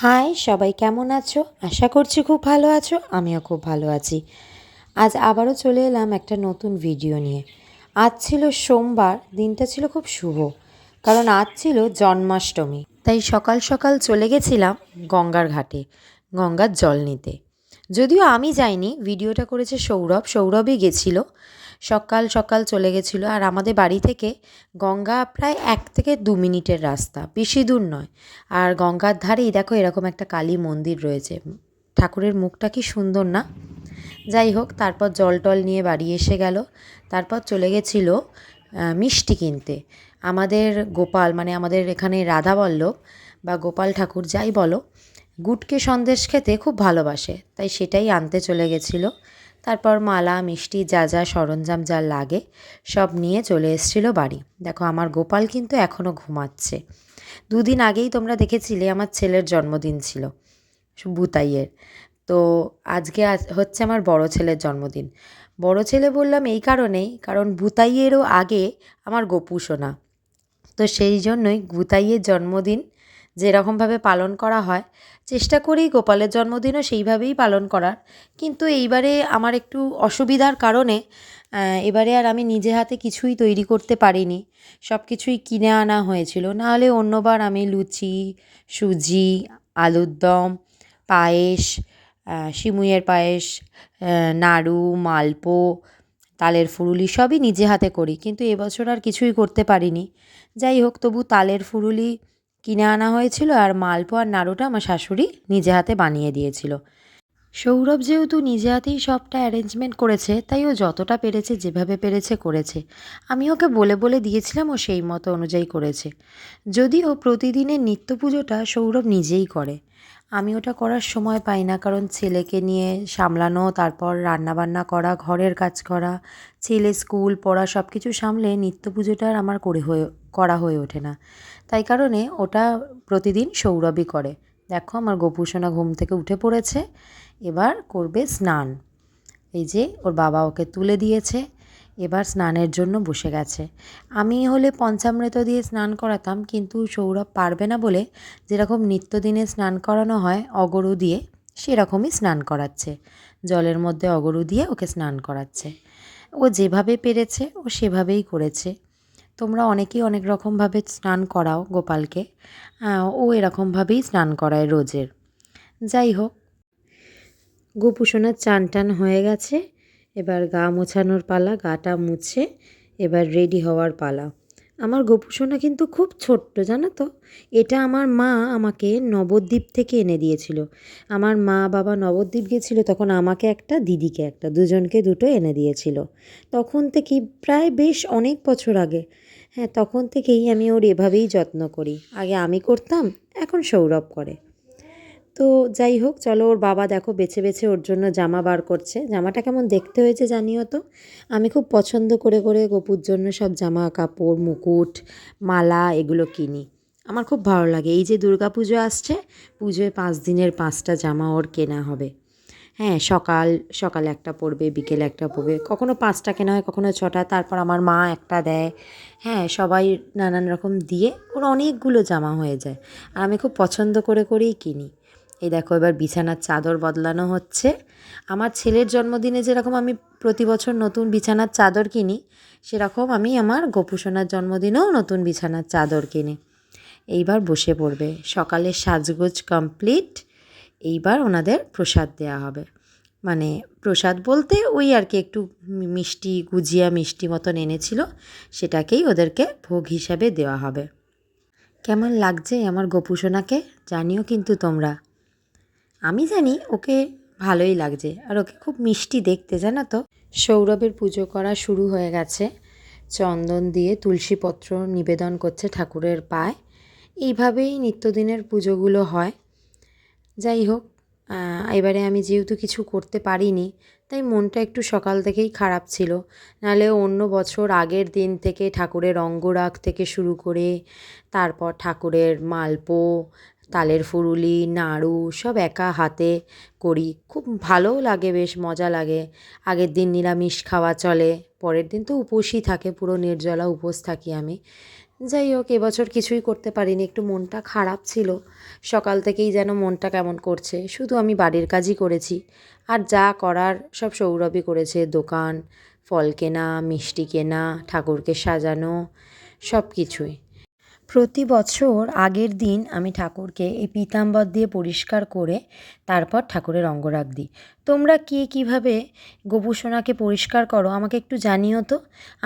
High সবাই, কেমন আছো? আশা করছি খুব ভালো আছো। আমিও খুব ভালো আছি। আজ আবারও চলে এলাম একটা নতুন ভিডিও নিয়ে। আজ ছিল সোমবার, দিনটা ছিল খুব শুভ, কারণ আজ ছিল জন্মাষ্টমী। তাই সকাল সকাল চলে গেছিলাম গঙ্গার ঘাটে গঙ্গার জল নিতে। যদিও আমি যাইনি, ভিডিওটা করেছে সৌরভই গেছিলো। সকাল সকাল চলে গেছিলো। আর আমাদের বাড়ি থেকে গঙ্গা প্রায় 1 থেকে 2 মিনিটের রাস্তা, বেশি দূর নয়। আর গঙ্গার ধারেই দেখো এরকম একটা কালী মন্দির রয়েছে। ঠাকুরের মুখটা কি সুন্দর না? যাই হোক, তারপর জল টল নিয়ে বাড়ি এসে গেল। তারপর চলে গেছিলো মিষ্টি কিনতে। আমাদের গোপাল, মানে আমাদের এখানে রাধাবল্লভ বা গোপাল ঠাকুর যাই বলো, গুটকে সন্দেশ খেতে খুব ভালোবাসে, তাই সেটাই আনতে চলে গেছিলো। তারপর মালা মিষ্টি যা যা সরঞ্জাম যা লাগে সব নিয়ে চলে এসেছিলো বাড়ি। দেখো আমার গোপাল কিন্তু এখনও ঘুমাচ্ছে। 2 দিন আগেই তোমরা দেখেছিলে আমার ছেলের জন্মদিন ছিল, বুতাইয়ের। তো আজকে হচ্ছে আমার বড় ছেলের জন্মদিন। বড় ছেলে বললাম এই কারণেই, কারণ বুতাইয়েরও আগে আমার গপু সোনা। তো সেই জন্যই বুতাইয়ের জন্মদিন যেরকমভাবে পালন করা হয়, চেষ্টা করি গোপালের জন্মদিনও সেইভাবেই পালন করার। কিন্তু এইবারে আমার একটু অসুবিধার কারণে এবারে আর আমি নিজে হাতে কিছুই তৈরি করতে পারিনি। সব কিছুই কিনে আনা হয়েছিল। নাহলে অন্যবার আমি লুচি, সুজি, আলুর দম, পায়েস, সিমুইয়ের পায়েস, নাড়ু, মালপো, তালের ফুরুলি সবই নিজে হাতে করি। কিন্তু এবছর আর কিছুই করতে পারিনি। যাই হোক, তবু তালের ফুরুলি কিনে আনা হয়েছিল, আর মালপো আর নাড়ুটা আমার শাশুড়ি নিজে হাতে বানিয়ে দিয়েছিল। সৌরভ যেহেতু নিজে হাতেই সবটা অ্যারেঞ্জমেন্ট করেছে, তাই ও যতটা পেরেছে যেভাবে পেরেছে করেছে। আমি ওকে বলে বলে দিয়েছিলাম, ও সেই মতো অনুযায়ী করেছে। যদিও প্রতিদিনের নিত্য পুজোটা সৌরভ নিজেই করে। আমি ওটা করার সময় পাই না, কারণ ছেলেকে নিয়ে সামলানো, তারপর রান্নাবান্না করা, ঘরের কাজ করা, ছেলে স্কুল পড়া সব কিছু সামলে নিত্য পুজোটা আর আমার করা হয়ে ওঠে না। তাই কারণে ওটা প্রতিদিন সৌরভই করে। দেখো আমার গোপুসোনা ঘুম থেকে উঠে পড়েছে, এবার করবে স্নান। এই যে ওর বাবা ওকে তুলে দিয়েছে, এবার স্নানের জন্য বসে গেছে। আমি হলে পঞ্চামৃত দিয়ে স্নান করাতাম, কিন্তু সৌরভ পারবে না বলে যেরকম নিত্যদিনে স্নান করানো হয় অগরু দিয়ে, সেরকমই স্নান করাচ্ছে। জলের মধ্যে অগরু দিয়ে ওকে স্নান করাচ্ছে। ও যেভাবে পেরেছে ও সেভাবেই করেছে। তোমরা অনেকেই অনেক রকমভাবে স্নান করাও গোপালকে, ও এরকমভাবেই স্নান করায় রোজের। যাই হোক, গোপুসোনার চান টান হয়ে গেছে। এবার গা মোছানোর পালা, গাটা মুছে এবার রেডি হওয়ার পালা। আমার গোপুসোনা কিন্তু খুব ছোট্ট, জানো তো। এটা আমার মা আমাকে নবদ্বীপ থেকে এনে দিয়েছিল। আমার মা বাবা নবদ্বীপ গেছিলো, তখন আমাকে একটা দিদিকে একটা, দুজনকে দুটো এনে দিয়েছিল। তখন থেকেই প্রায় বেশ অনেক বছর আগে, হ্যাঁ, তখন থেকেই আমি ওর এভাবেই যত্ন করি। আগে আমি করতাম, এখন সৌরভ করে। তো যাই হোক, চলো, ওর বাবা দেখো বেছে বেছে ওর জন্য জামা বার করছে। জামাটা কেমন দেখতে হয়েছে জানিও তো। আমি খুব পছন্দ করে করে গপুর জন্য সব জামা কাপড়, মুকুট, মালা এগুলো কিনি। আমার খুব ভালো লাগে। এই যে দুর্গাপুজো আসছে, পুজোয় 5 দিনের 5টা জামা ওর কেনা হবে। হ্যাঁ, সকালে একটা পরবে, বিকেলে একটা পরবে, কখনো 5টা কেনা হয়, কখনো 6টা, তারপর আমার মা একটা দেয়। হ্যাঁ, সবাই নানান রকম দিয়ে ওর অনেকগুলো জামা হয়ে যায়। আর আমি খুব পছন্দ করে করেই কিনি। এই দেখো এবার বিছানার চাদর বদলানো হচ্ছে। আমার ছেলের জন্মদিনে যেরকম আমি প্রতি বছর নতুন বিছানার চাদর কিনি, সেরকম আমি আমার গোপুসোনার জন্মদিনেও নতুন বিছানার চাদর কিনি। এইবার বসে পড়বে। সকালের সাজগোজ কমপ্লিট। এইবার ওনাদের প্রসাদ দেওয়া হবে। মানে প্রসাদ বলতে ওই আর কি একটু মিষ্টি, গুজিয়া মিষ্টি মতন এনেছিল, সেটাকেই ওদেরকে ভোগ হিসাবে দেওয়া হবে। কেমন লাগছে আমার গোপুসোনাকে জানিও কিন্তু তোমরা। আমি জানি ওকে ভালোই লাগছে, আর ওকে খুব মিষ্টি দেখতে, জানো তো। সৌরভের পুজো করা শুরু হয়ে গেছে। চন্দন দিয়ে তুলসীপত্র নিবেদন করছে ঠাকুরের পায়ে। এইভাবেই নিত্যদিনের পুজোগুলো হয়। যাই হোক, এবারে আমি যেহেতু কিছু করতে পারিনি, তাই মনটা একটু সকাল থেকেই খারাপ ছিল। নাহলে অন্য বছর আগের দিন থেকে ঠাকুরের অঙ্গরাগ থেকে শুরু করে, তারপর ঠাকুরের মালপো, তালের ফুরুলি, নাড়ু সব একা হাতে করি। খুব ভালোও লাগে, বেশ মজা লাগে। আগের দিন নিরামিষ খাওয়া চলে, পরের দিন তো উপোসই থাকে, পুরো নির্জলা উপোস থাকি আমি। যাই হোক, এবছর কিছুই করতে পারিনি, একটু মনটা খারাপ ছিল। সকাল থেকেই যেন মনটা কেমন করছে, শুধু আমি বাড়ির কাজই করেছি। আর যা করার সব সৌরভই করেছে, দোকান, ফল কেনা, মিষ্টি কেনা, ঠাকুরকে সাজানো, সব কিছুই। প্রতি বছর আগের দিন আমি ঠাকুরকে এই পীতাম্বর দিয়ে পরিষ্কার করে তারপর ঠাকুরের অঙ্গরাগ দিই। তোমরা কে কীভাবে গোপুসোনাকে পরিষ্কার করো আমাকে একটু জানিও তো।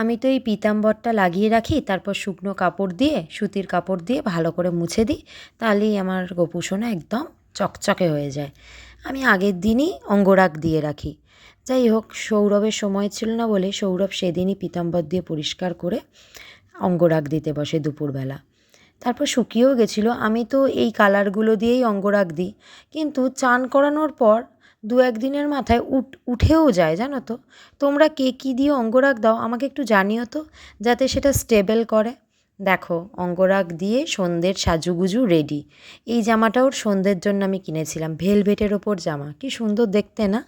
আমি তো এই পীতাম্বরটা লাগিয়ে রাখি, তারপর শুকনো কাপড় দিয়ে, সুতির কাপড় দিয়ে ভালো করে মুছে দিই, তাহলেই আমার গোপুসোনা একদম চকচকে হয়ে যায়। আমি আগের দিনই অঙ্গরাগ দিয়ে রাখি। যাই হোক, সৌরভের সময় ছিল না বলে সৌরভ সেদিনই পীতাম্বর দিয়ে পরিষ্কার করে অঙ্গরাগ দিতে বসে দুপুরবেলা। তারপর শুকিয়েও গেছিলো। আমি তো এই কালারগুলো দিয়েই অঙ্গরাগ দিই, কিন্তু চান করানোর পর 1 দিনের মাথায় উঠেও যায়, জানো তো। তোমরা কে কী দিয়ে অঙ্গরাগ দাও আমাকে একটু জানিও তো, যাতে সেটা স্টেবল করে। দেখো, অঙ্গরাগ দিয়ে সন্ধ্যের সাজুগুজু রেডি। এই জামাটা ওর সন্ধ্যের জন্য আমি কিনেছিলাম, ভেলভেটের ওপর জামা, কি সুন্দর দেখতে না।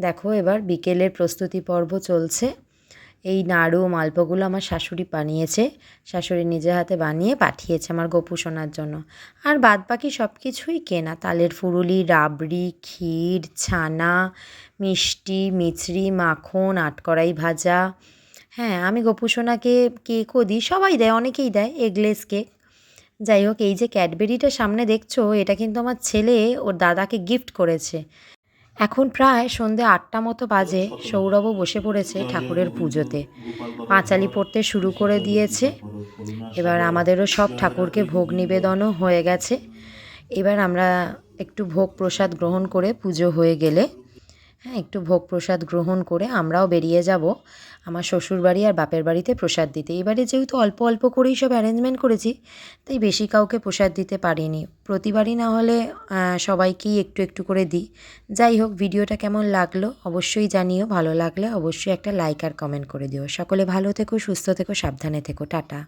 দেখো, এবার বিকেলের প্রস্তুতি পর্ব চলছে। এই নাড়ু মালপোগুলো আমার শাশুড়ি বানিয়েছে, শাশুড়ি নিজে হাতে বানিয়ে পাঠিয়েছে আমার গোপু সোনার জন্য। আর বাদবাকি সব কিছুই কেনা, তালের ফুরুলি, রাবড়ি, ক্ষীর, ছানা, মিষ্টি, মিছরি, মাখন, আটকড়াই ভাজা। হ্যাঁ, আমি গোপু সোনাকে কেকও দিই, সবাই দেয়, অনেকেই দেয়, এগলেস কেক। যাই হোক, এই যে ক্যাডবেরিটা সামনে দেখছো, এটা কিন্তু আমার ছেলে ওর দাদাকে গিফট করেছে। এখন প্রায় সন্ধে 8টা মতো বাজে, সৌরভও বসে পড়েছে ঠাকুরের পুজোতে, পাঁচালি পড়তে শুরু করে দিয়েছে। এবার আমাদেরও সব ঠাকুরকে ভোগ নিবেদনও হয়ে গেছে। এবার আমরা একটু ভোগ প্রসাদ গ্রহণ করে, পুজো হয়ে গেলে একটু ভোগ প্রসাদ গ্রহণ করে আমরাও বেরিয়ে যাব আমার শ্বশুরবাড়ি আর বাপের বাড়িতে প্রসাদ দিতে। এবারে যেহেতু অল্প অল্প করেই সব অ্যারেঞ্জমেন্ট করেছি, তাই বেশি কাউকে প্রসাদ দিতে পারিনি। প্রতিবারই না হলে সবাইকেই একটু একটু করে দিই। যাই হোক, ভিডিওটা কেমন লাগলো অবশ্যই জানিও, ভালো লাগলে অবশ্যই একটা লাইক আর কমেন্ট করে দিও। সকলে ভালো থেকো, সুস্থ থেকো, সাবধানে থেকো, টাটা।